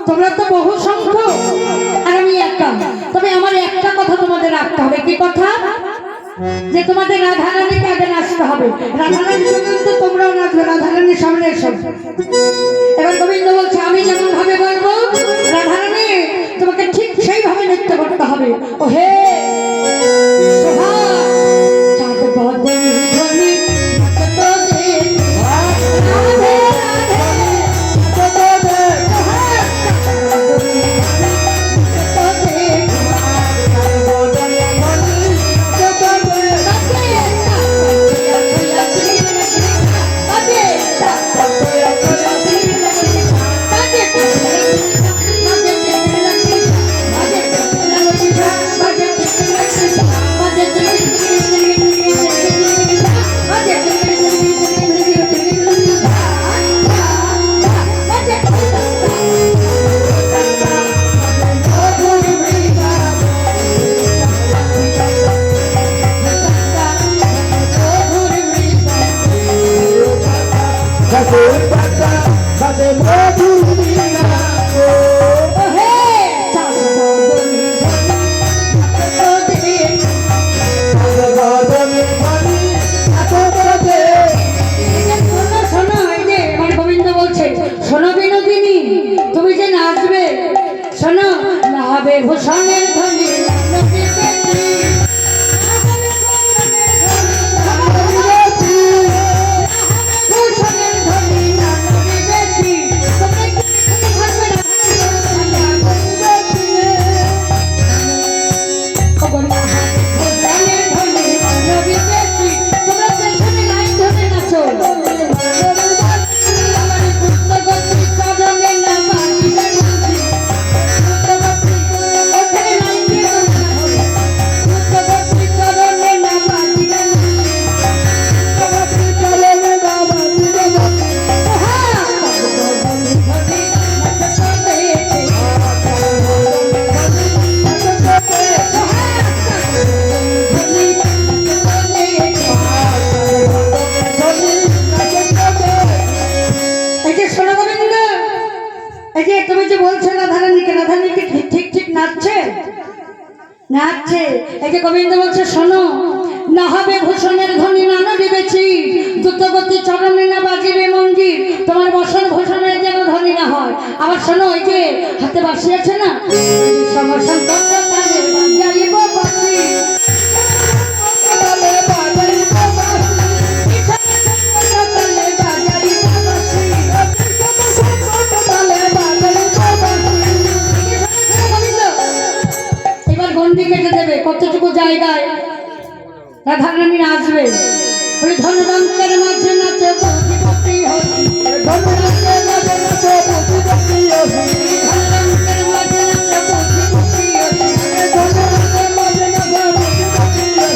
তোমরা তো বহু সংখ্যক আর আমি একা। তবে আমার একটা কথা তোমাদের রাখতে হবে। কি কথা? যে তোমাদের রাধারানীকে আগে নাচতে হবে। রাধারানীর সঙ্গে তো তোমরাও নাচবে। রাধারানীর সামনে এসো। এবার গোবিন্দ বলছে আমি যেমন ভাবে বলবো রাধারানী তোমাকে ঠিক সেইভাবে নৃত্য করতে হবে। ও হে শোভা চাঁদ বদন ধ্বনি নাচতো দে রাধে ভূষণের ধ্বনি নাচছে। এই যে গোবিন্দ বলছে শোনো না হবে ভূষণের ধ্বনি না নড়িবেছি দ্রুতগতি চরণে না বাজিবে মঞ্জির তোমার বসন ভূষণের যেন ধ্বনি না হয়। আবার শোনো ওই যে হাতে বাঁশি আছে না সমসন কেটে দেবে কতটুকু জায়গায় রাধারানী নাচবে। ওই ধনদন্তের মাঝে নাচে প্রতিপত্তি হরি ধনদন্তের মাঝে নাচে প্রতিপত্তি হরি ধনদন্তের মাঝে নাচে প্রতিপত্তি হরি ধনদন্তের মাঝে নাচে প্রতিপত্তি হরি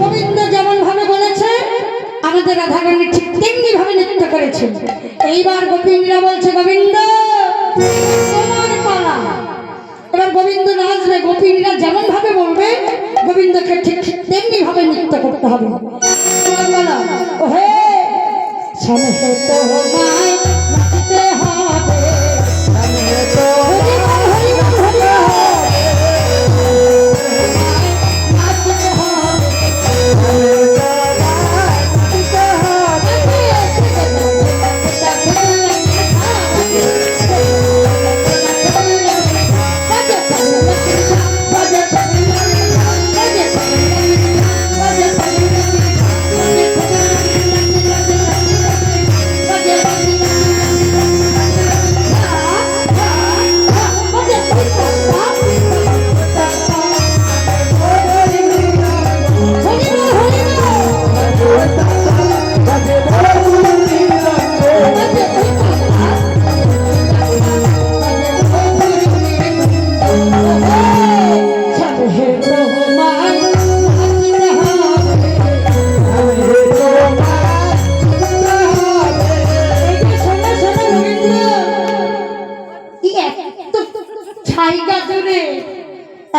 গোবিন্দ যেমন ভাবে বলেছে আমাদের রাধারানী ঠিক তেমনি ভাবে নৃত্য করেছে। এইবার গোপিনীরা বলছে গোবিন্দ তোমার পালা। এবার গোবিন্দ নাচবে, গোপিনীরা যেমন ভাবে বলবে গোবিন্দকে ঠিক তেমনি ভাবে নৃত্য করতে হবে। ও হে সমহে তোমায় নাচতে হবে, সমহে তো হরি বল হরি বল হরি বল নাচতে হবে, নাচতে হবে।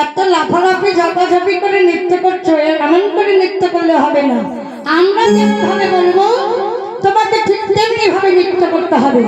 এত লাফালাফি ঝাপাঝাপি করে নৃত্য করছো, এমন করে নৃত্য করলে হবে না। আমরা যেমন ভাবে বলবো তোমাকে ঠিক তেমনি ভাবে নৃত্য করতে হবে।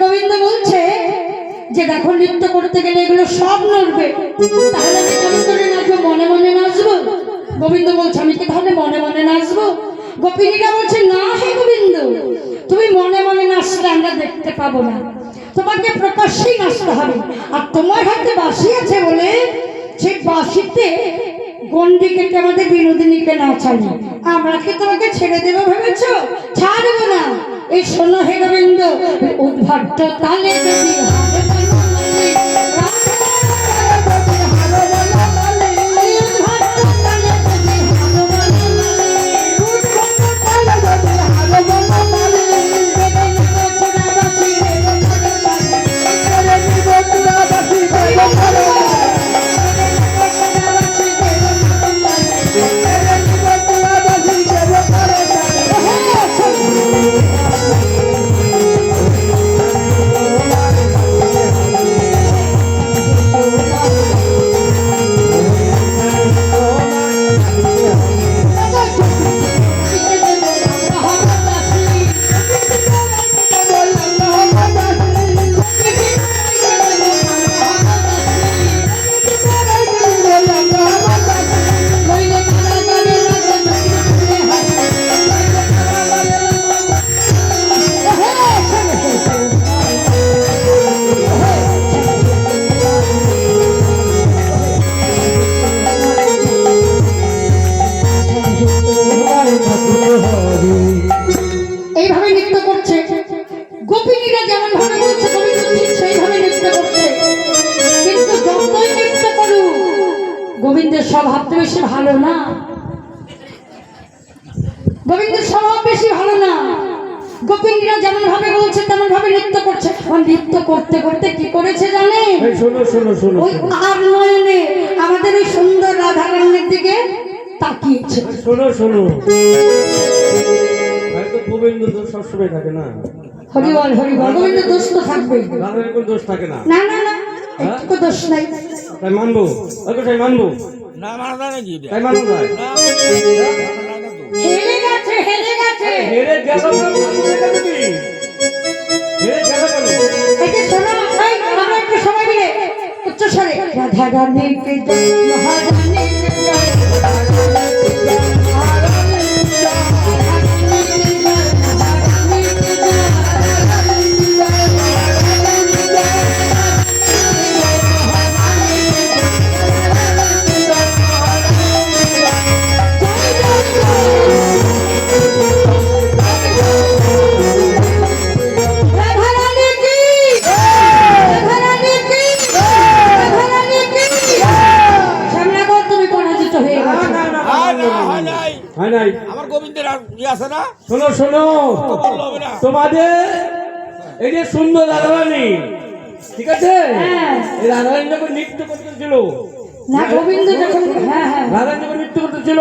গোবিন্দ বলছে যে দেখো নৃত্য করতে গেলে এগুলো সব নড়বে, তাহলে আমি কেমন করে নাচবো? মনে মনে নাচবো? গোবিন্দ বলছে আমি কি তাহলে মনে মনে নাচবো? গোপিনীরা বলছে না হে গোবিন্দ, তুমি মনে মনে নাচলে আমরা দেখতে পাবো না, তোমাকে প্রকাশ্যেই নাচতে হবে। আর তোমার হাতে বাঁশি আছে বলে সেই বাঁশিতে গন্ডি কেটে আমাদের বিনোদিনীকে নাচালি, আমরা কি তোমাকে ছেড়ে দেবো ভেবেছো? ছাড়বো না। এই শোনো হে গোবিন্দ, উদ্ভাট্য তালে যদি এইভাবে নৃত্য করছে। গোপিনীরা যেমন ভাবে বলছে গোবিন্দ ঠিক সেইভাবে নৃত্য করছে। কিন্তু যতই নৃত্য করুক গোবিন্দের স্বভাব তো বেশি ভালো না, গোবিন্দের স্বভাব বেশি ভালো না। গোপিনীরা যেমন ভাবে বলছে তেমন ভাবে নৃত্য করছে। নৃত্য করতে করতে কি করেছে জানে? ওই আর নয়নে আমাদের এই সুন্দর রাধারানীর দিকে তাকিয়েছে। শোনো শোনো, গোবিন্দ দোষ সবসময় থাকে না। হরিবল হরিবল, গোবিন্দ দোষ তো থাকবে, রাধার কোনো দোষ থাকে না। না না না, একটু দোষ নাই। তাই মানবো, তাই মানবো না, মানা নাকি তাই মানবো না। হেরে গেছে, হেরে গেছে, হেরে গেল তুমি, হেরে গেল কেন? এই যে শোনো, এই আমরা একটু সময় দিলে উচ্চস্বরে রাধা রাধারানী কে জয় মহারানী কে জয় মহারানী কে জয় মহারানী কে জয় মহারানী কে জয় মহারানী কে জয় মহারানী কে জয় মহারানী কে জয় হয় নাই। আমার গোবিন্দের আর ইয়ে আছে না? শোনো শোনো, বললো হবে না। তোমাদের এই যে সুন্দর রাধারানী, ঠিক আছে, হ্যাঁ। এই রাধারানী যখন নৃত্য করতেছিল, না গোবিন্দ যখন হ্যাঁ হ্যাঁ রাধারানী যখন নৃত্য করতেছিল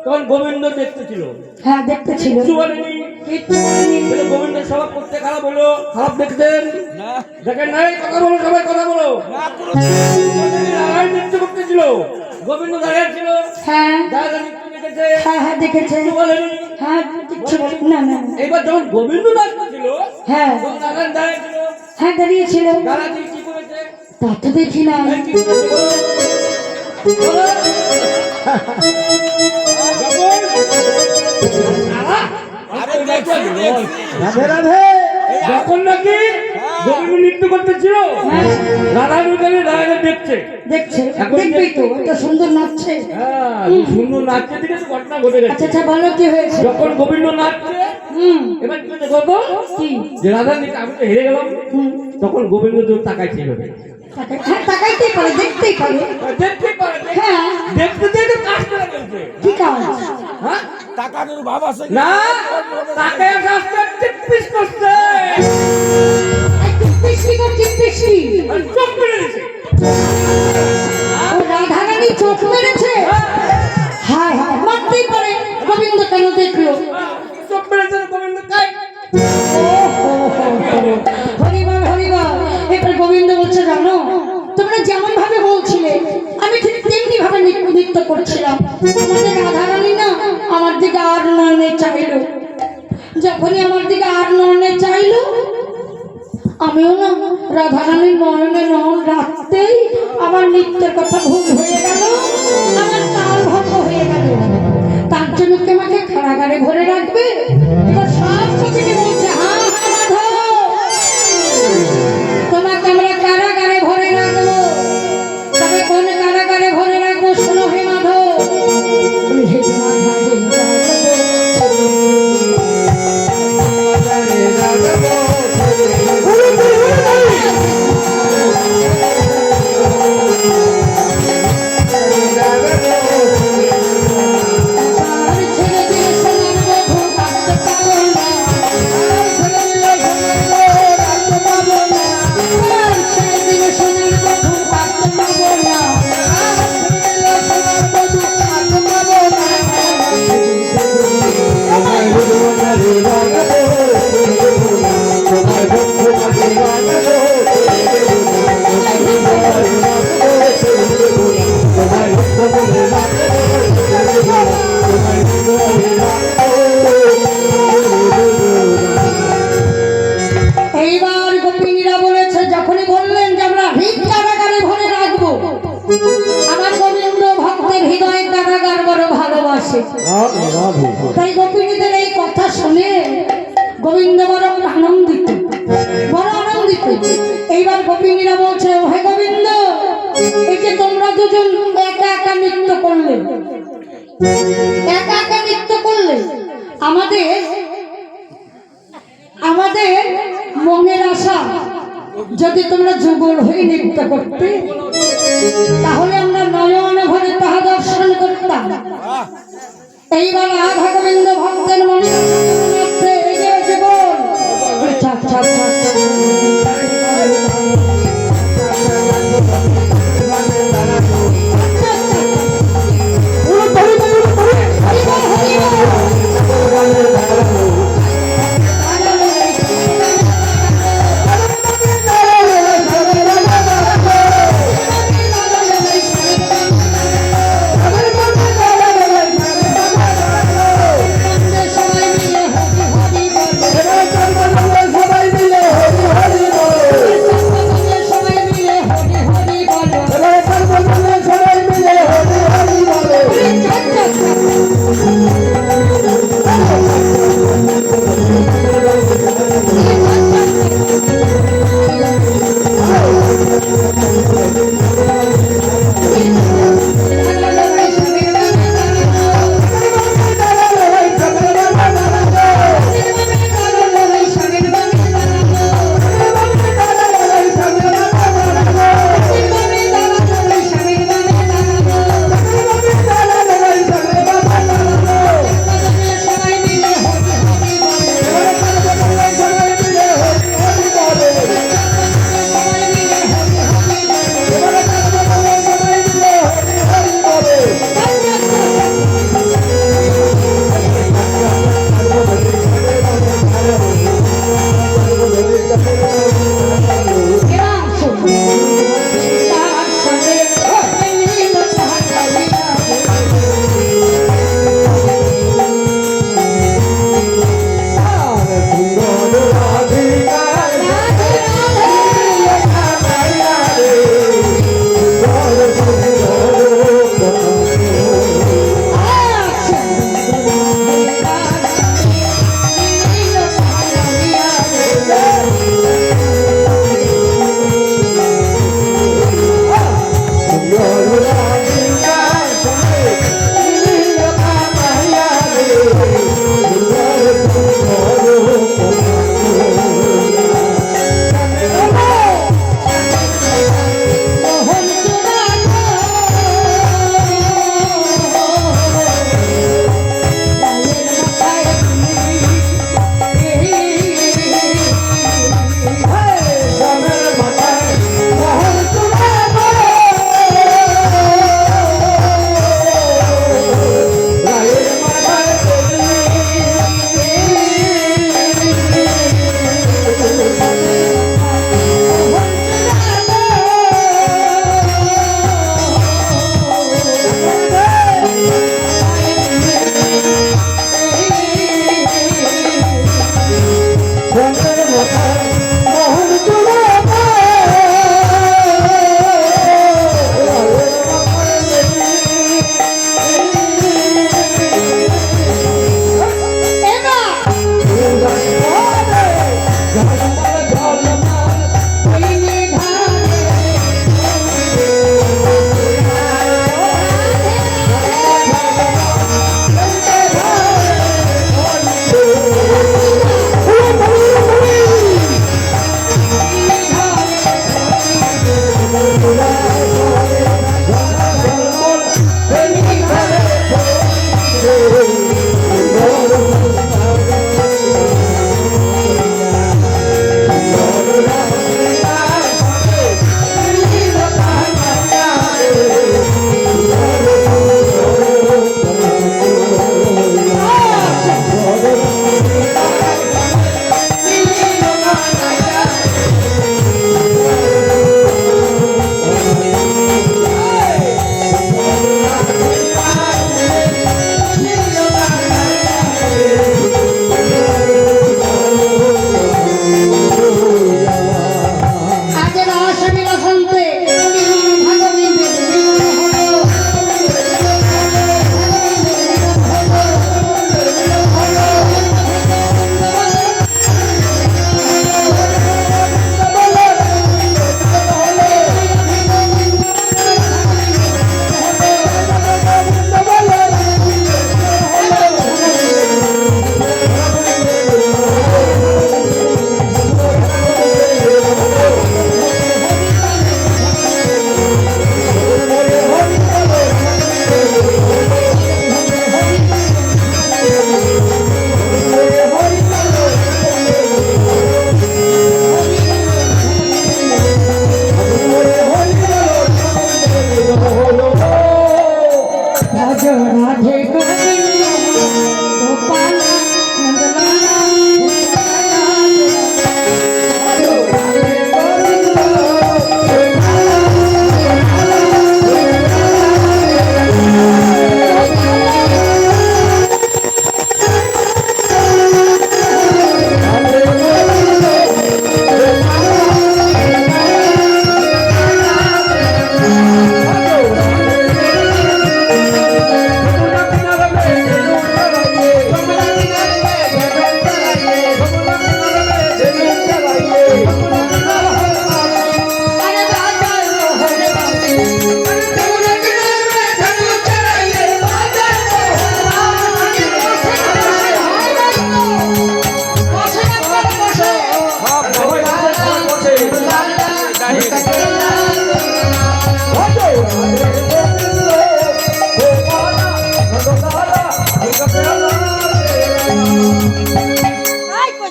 তখন গোবিন্দ দেখতেছিল, হ্যাঁ দেখতেছিল কিছু বলেনি। কিচ্ছু বলেনি। বলে গোবিন্দের স্বভাব করতে খারাপ হলো, খারাপ দেখতেন, না, দেখেন নাই, কথা বলো, সবাই কথা বলো। না, কোনো রাধারানী নৃত্য করতেছিল, গোবিন্দ দাঁড়িয়ে ছিল, হ্যাঁ রাধারানী নৃত্য দেখেছে, হ্যাঁ হ্যাঁ দেখেছে কিছু বলেনি। হ্যাঁ কিচ্ছু বলেনি। না না এবার যখন গোবিন্দ নাচতেছিল, হ্যাঁ তখন রাধারানী দাঁড়িয়ে ছিল, হ্যাঁ দাঁড়িয়েছিল দাঁড়াতে কি করেছে? তা তো দেখি না এই কি করেছে বলো? বলো। আরে দেখছি, দেখছি। রাধে রাধে। যখন নাকি গোবিন্দ নৃত্য করতেছিল, হ্যাঁ রাধারানী ওখানে দাঁড়িয়ে দেখছে। দেখছে এখন দেখবেই তো এটা সুন্দর নাচছে হ্যাঁ, সুন্দর নাচছে, দিকে তো ঘটনা ঘটে আচ্ছা গেছে। আচ্ছা বলো কি হয়েছে যখন গোবিন্দ নাচছে, এবার কি হয়েছে বলতো? কি যে রাধারানী আমি তো হেরে গেলাম, হুম তখন গোবিন্দ তো তাকাইছে এভাবে। হ্যাঁ তাকাইতেই পারে দেখতেই পারে দেখতে পারে, হ্যাঁ দেখতে দেখতে কাজ করে ফেলছে। কি কাজ হ্যাঁ, টাকানোর ভাব আছে কি? না, তাকে কাজটা টিপিস করছে, চিত্তিসি আর চোখ মেরে দিছে। ও রাধারানী চোখ মেরেছে হায় হায় মারতেই পারে গোবিন্দ কেন দেখলো চোখ মেরেছে গোবিন্দ কাই। হরিবল হরিবল এবার গোবিন্দ বলছে জানো তোমরা যেমন ভাবে বলছিলে আমি ঠিক তেমনি ভাবে নৃত্য করছিলাম আমাদের রাধারানী না আমার দিকে আর নয়নে চাইলো যখনই আমার দিকে আর নয়নে চাইলো আমিও না রাধারানীর নয়নে নয়ন রাখতেই আমার নৃত্যের কথা ভুল হয়ে গেল আমার তাল ভঙ্গ হয়ে গেল তার জন্য কি আমাকে কারাগারে ভরে রাখবে এবার সব কবিকে বলছে হ্যাঁ হ্যাঁ মাধব তোমাকে আমরা কারাগারে ভরে রাখবো তবে কোন কারাগারে ভরে রাখবো শোনো হে মাধব আমি হেঁটে এইবার গোপিনীরা বলেছে যখনই বললেন যে আমরা ভিক কারাগারে ভরে রাখবো আমার গোবিন্দ ভক্তের হৃদয়ে কারাগার বড় ভালোবাসে তাই গোপিনীদের এই কথা শুনে গোবিন্দ বড় আনন্দিত বড় আনন্দিত এইবার গোপিনীরা বলছে হে গোবিন্দ এই যে তোমরা দুজন একা একা নৃত্য করলে একা একা নৃত্য করলে আমাদের আমাদের মনের আশা যদি তোমরা যুগল হয়ে নৃত্য করতে তাহলে আমরা নয়ন ভরে তাহা দর্শন করতাম এইবার রাধা গোবিন্দ ভক্তের মনে এগিয়েছে বল আচ্ছা আচ্ছা সবাই মিলে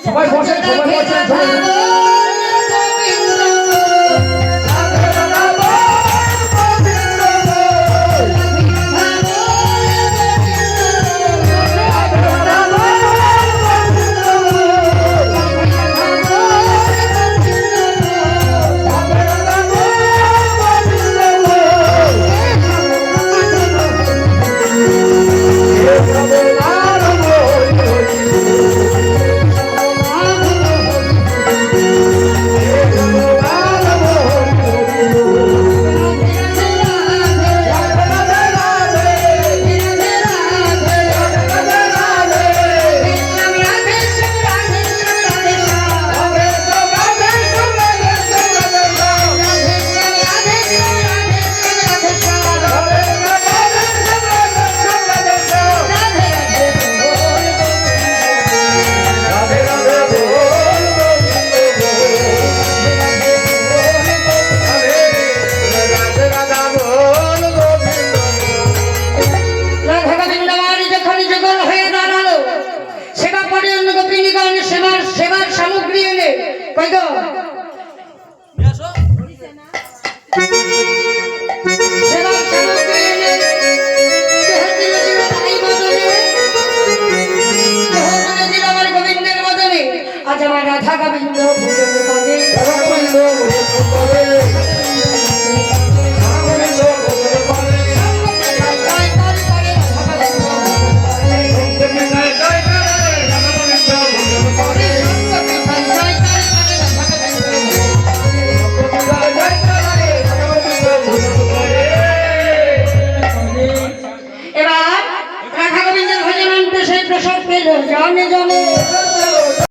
সবাই বসেন, সবাই বসেন, সবাই বসেন। সেবার সামগ্রী এনে কই গো সেবার সামগ্রী এনে আমার গোবিন্দের বদলে আজ আমার রাধা গোবিন্দ ভুজন করে এবার রাধা গোবিন্দের ভজন সেই প্রসাদ পেল জনে জনে